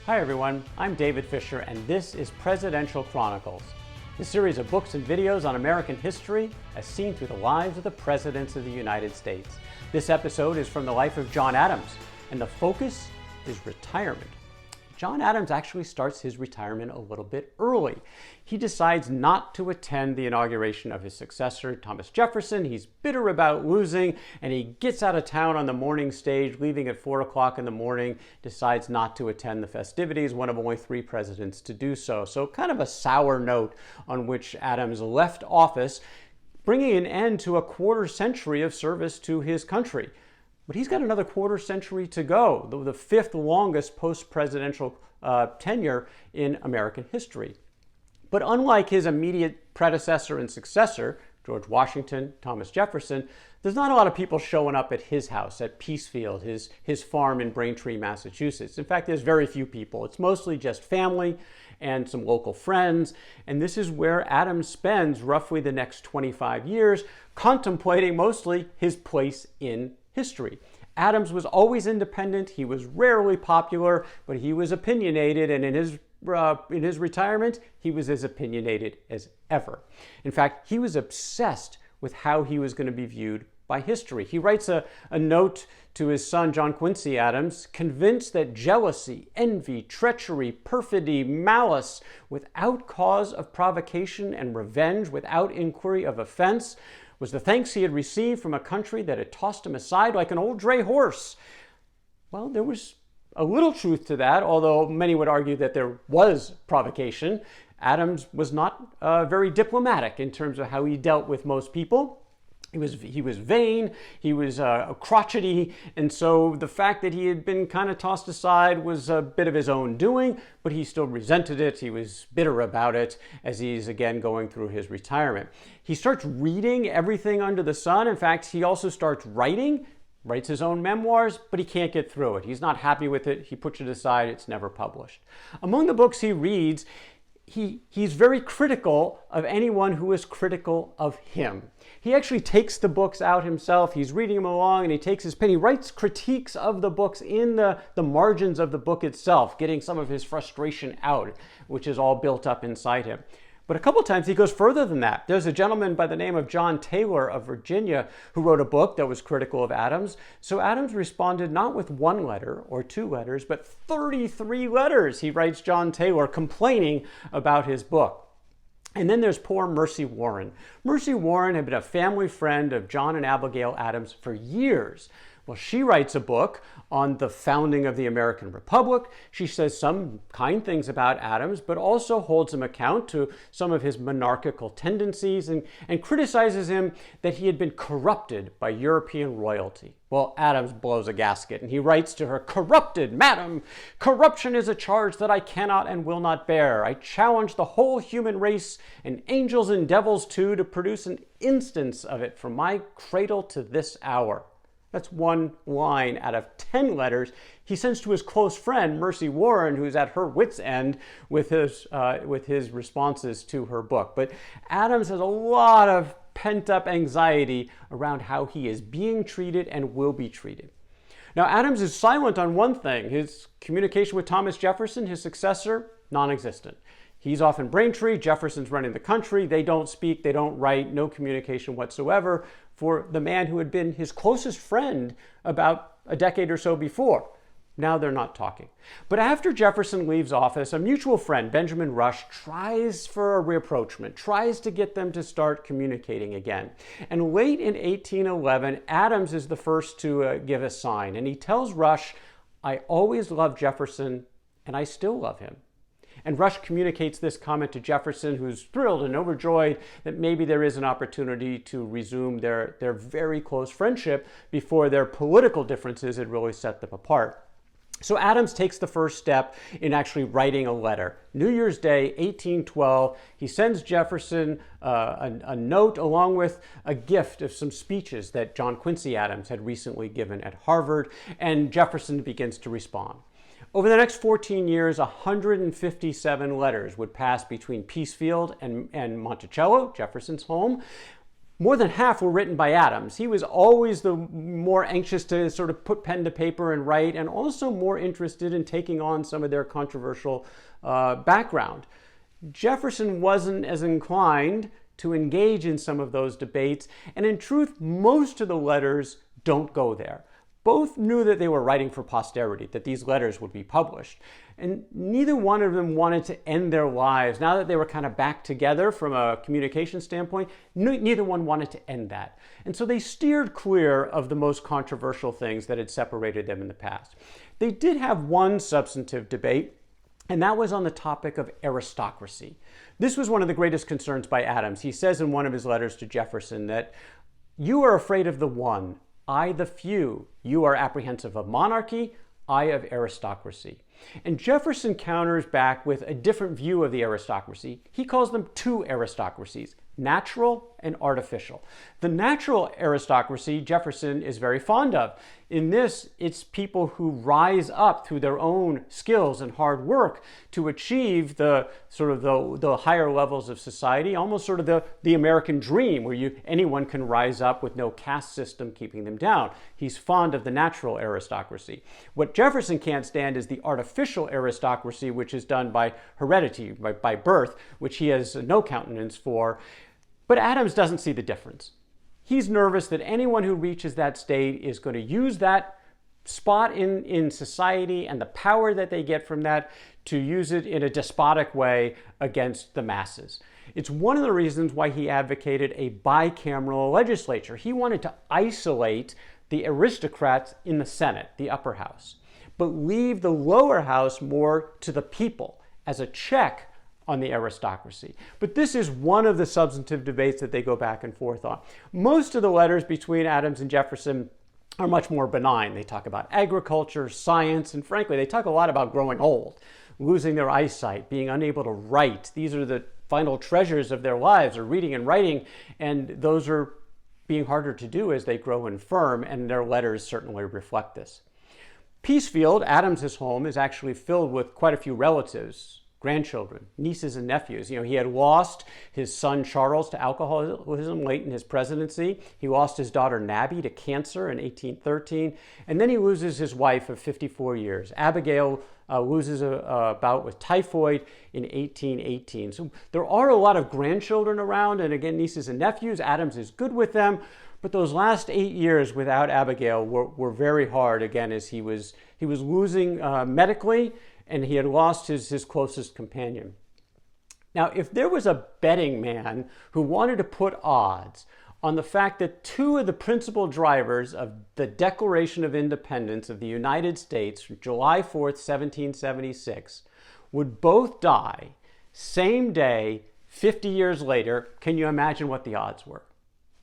Hi everyone, I'm David Fisher and this is Presidential Chronicles, the series of books and videos on American history as seen through the lives of the presidents of the United States. This episode is from the life of John Adams, and the focus is retirement. John Adams actually starts his retirement a little bit early. He decides not to attend the inauguration of his successor, Thomas Jefferson. He's bitter about losing, and he gets out of town on the morning stage, leaving at 4 o'clock in the morning, decides not to attend the festivities, one of only 3 presidents to do so. So kind of a sour note on which Adams left office, bringing an end to a quarter century of service to his country. But he's got another quarter century to go, the 5th longest post-presidential tenure in American history. But unlike his immediate predecessor and successor, George Washington, Thomas Jefferson, there's not a lot of people showing up at his house, at Peacefield, his farm in Braintree, Massachusetts. In fact, there's very few people. It's mostly just family and some local friends. And this is where Adams spends roughly the next 25 years, contemplating mostly his place in history. Adams was always independent. He was rarely popular, but he was opinionated, and in his retirement, he was as opinionated as ever. In fact, he was obsessed with how he was going to be viewed by history. He writes a note to his son, John Quincy Adams, convinced that jealousy, envy, treachery, perfidy, malice, without cause of provocation and revenge, without inquiry of offense, was the thanks he had received from a country that had tossed him aside like an old dray horse. Well, there was a little truth to that, although many would argue that there was provocation. Adams was not very diplomatic in terms of how he dealt with most people. He was vain, he was crotchety, and so the fact that he had been kind of tossed aside was a bit of his own doing, but he still resented it. He was bitter about it as he's again going through his retirement. He starts reading everything under the sun. In fact, he also starts writes his own memoirs, but he can't get through it. He's not happy with it. He puts it aside. It's never published. Among the books he reads, he's very critical of anyone who is critical of him. He actually takes the books out himself. He's reading them along and he takes his pen. He writes critiques of the books in the margins of the book itself, getting some of his frustration out, which is all built up inside him. But a couple times he goes further than that. There's a gentleman by the name of John Taylor of Virginia who wrote a book that was critical of Adams. So Adams responded not with 1 letter or 2 letters, but 33 letters. He writes John Taylor complaining about his book. And then there's poor Mercy Warren. Mercy Warren had been a family friend of John and Abigail Adams for years. Well, she writes a book on the founding of the American Republic. She says some kind things about Adams, but also holds him account to some of his monarchical tendencies and criticizes him that he had been corrupted by European royalty. Well, Adams blows a gasket and he writes to her, "Corrupted, madam! Corruption is a charge that I cannot and will not bear. I challenge the whole human race, and angels and devils too, to produce an instance of it from my cradle to this hour." That's 1 line out of 10 letters he sends to his close friend, Mercy Warren, who's at her wit's end with his responses to her book. But Adams has a lot of pent-up anxiety around how he is being treated and will be treated. Now, Adams is silent on one thing. His communication with Thomas Jefferson, his successor, non-existent. He's off in Braintree, Jefferson's running the country, they don't speak, they don't write, no communication whatsoever for the man who had been his closest friend about a decade or so before. Now they're not talking. But after Jefferson leaves office, a mutual friend, Benjamin Rush, tries for a rapprochement, tries to get them to start communicating again. And late in 1811, Adams is the first to give a sign, and he tells Rush, "I always loved Jefferson, and I still love him." And Rush communicates this comment to Jefferson, who's thrilled and overjoyed that maybe there is an opportunity to resume their very close friendship before their political differences had really set them apart. So Adams takes the first step in actually writing a letter. New Year's Day, 1812, he sends Jefferson a note along with a gift of some speeches that John Quincy Adams had recently given at Harvard, and Jefferson begins to respond. Over the next 14 years, 157 letters would pass between Peacefield and Monticello, Jefferson's home. more than half were written by Adams. He was always the more anxious to sort of put pen to paper and write, and also more interested in taking on some of their controversial background. Jefferson wasn't as inclined to engage in some of those debates, and in truth, most of the letters don't go there. Both knew that they were writing for posterity, that these letters would be published, and neither one of them wanted to end their lives. Now that they were kind of back together from a communication standpoint, neither one wanted to end that. And so they steered clear of the most controversial things that had separated them in the past. They did have one substantive debate, and that was on the topic of aristocracy. This was one of the greatest concerns by Adams. He says in one of his letters to Jefferson that you are afraid of the one, I the few. You are apprehensive of monarchy, I of aristocracy. And Jefferson counters back with a different view of the aristocracy. He calls them two aristocracies, natural and artificial. The natural aristocracy Jefferson is very fond of. In this, it's people who rise up through their own skills and hard work to achieve the higher levels of society, almost sort of the American dream, where anyone can rise up with no caste system keeping them down. He's fond of the natural aristocracy. What Jefferson can't stand is the artificial aristocracy, which is done by heredity, by birth, which he has no countenance for. But Adams doesn't see the difference. He's nervous that anyone who reaches that state is going to use that spot in society and the power that they get from that to use it in a despotic way against the masses. It's one of the reasons why he advocated a bicameral legislature. He wanted to isolate the aristocrats in the Senate, the upper house, but leave the lower house more to the people as a check on the aristocracy. But this is one of the substantive debates that they go back and forth on. Most of the letters between Adams and Jefferson are much more benign. They talk about agriculture, science, and frankly, they talk a lot about growing old, losing their eyesight, being unable to write. These are the final treasures of their lives, are reading and writing, and those are being harder to do as they grow infirm, and their letters certainly reflect this. Peacefield, Adams's home, is actually filled with quite a few relatives, grandchildren, nieces and nephews. He had lost his son Charles to alcoholism late in his presidency. He lost his daughter Nabby to cancer in 1813. And then he loses his wife of 54 years. Abigail loses a bout with typhoid in 1818. So there are a lot of grandchildren around, and again, nieces and nephews. Adams is good with them. But those last 8 years without Abigail were very hard, again, as he was losing medically, and he had lost his closest companion. Now, if there was a betting man who wanted to put odds on the fact that two of the principal drivers of the Declaration of Independence of the United States, July 4th, 1776, would both die same day, 50 years later, can you imagine what the odds were?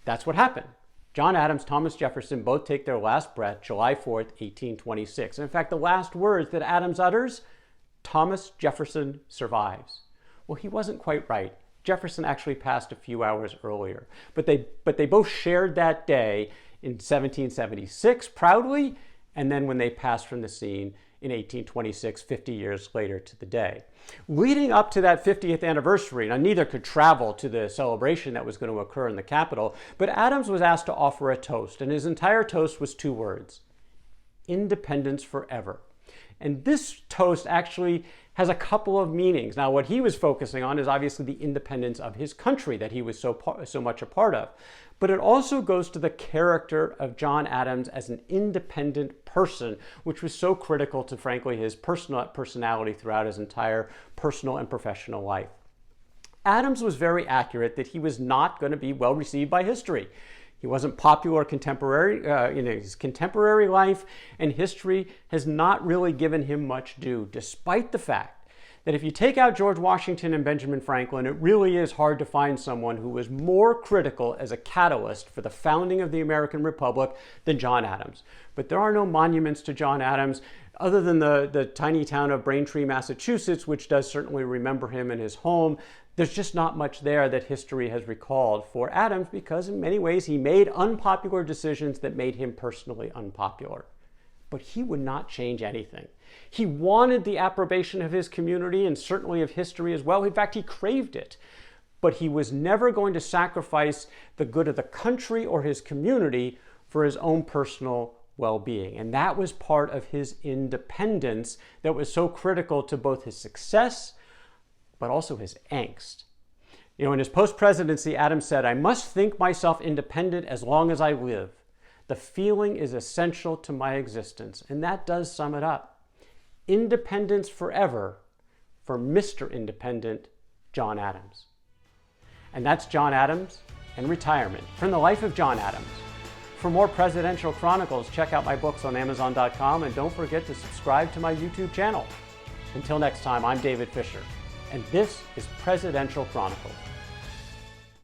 That's what happened. John Adams, Thomas Jefferson both take their last breath July 4th, 1826. And in fact, the last words that Adams utters, Thomas Jefferson survives. Well, he wasn't quite right. Jefferson actually passed a few hours earlier. But they both shared that day in 1776 proudly, and then when they passed from the scene in 1826, 50 years later to the day. Leading up to that 50th anniversary, now neither could travel to the celebration that was going to occur in the Capitol, but Adams was asked to offer a toast, and his entire toast was two words: independence forever. And this toast actually has a couple of meanings. Now, what he was focusing on is obviously the independence of his country that he was so much a part of. But it also goes to the character of John Adams as an independent person, which was so critical to, frankly, his personality throughout his entire personal and professional life. Adams was very accurate that he was not going to be well received by history. He wasn't popular in his contemporary life, and history has not really given him much due, despite the fact that if you take out George Washington and Benjamin Franklin, it really is hard to find someone who was more critical as a catalyst for the founding of the American Republic than John Adams. But there are no monuments to John Adams, other than the tiny town of Braintree, Massachusetts, which does certainly remember him in his home. There's just not much there that history has recalled for Adams, because in many ways he made unpopular decisions that made him personally unpopular. But he would not change anything. He wanted the approbation of his community and certainly of history as well. In fact, he craved it. but he was never going to sacrifice the good of the country or his community for his own personal well-being. And that was part of his independence that was so critical to both his success, but also his angst. In his post-presidency, Adams said, "I must think myself independent as long as I live. The feeling is essential to my existence." And that does sum it up. Independence forever for Mr. Independent, John Adams. And that's John Adams and retirement from the life of John Adams. For more presidential chronicles, check out my books on Amazon.com, and don't forget to subscribe to my YouTube channel. Until next time, I'm David Fisher, and this is Presidential Chronicles.